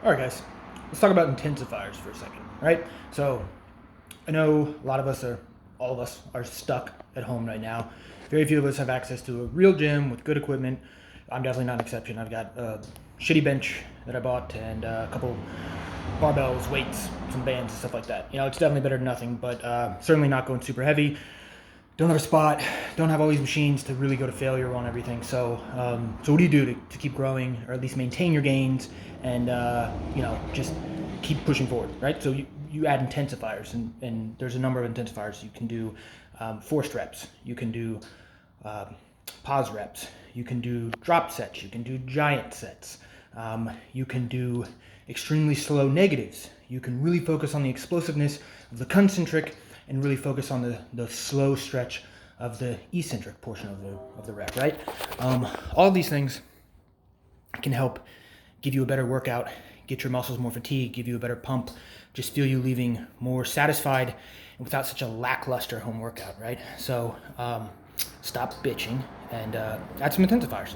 All right, guys, let's talk about intensifiers for a second, right? So I know a lot of us are, all of us are stuck at home right now. Very few of us have access to a real gym with good equipment. I'm definitely not an exception. I've got a shitty bench that I bought and a couple barbells, weights, some bands, and stuff like that. You know, it's definitely better than nothing, but certainly not going super heavy. Don't have a spot, don't have all these machines to really go to failure on everything. So what do you do to keep growing, or at least maintain your gains, and just keep pushing forward, right? So you add intensifiers, and there's a number of intensifiers. You can do forced reps, you can do pause reps, you can do drop sets, you can do giant sets, you can do extremely slow negatives. You can really focus on the explosiveness of the concentric and really focus on the slow stretch of the eccentric portion of the rep, right? All of these things can help give you a better workout, get your muscles more fatigued, give you a better pump, just feel you leaving more satisfied and without such a lackluster home workout, right? So stop bitching and add some intensifiers.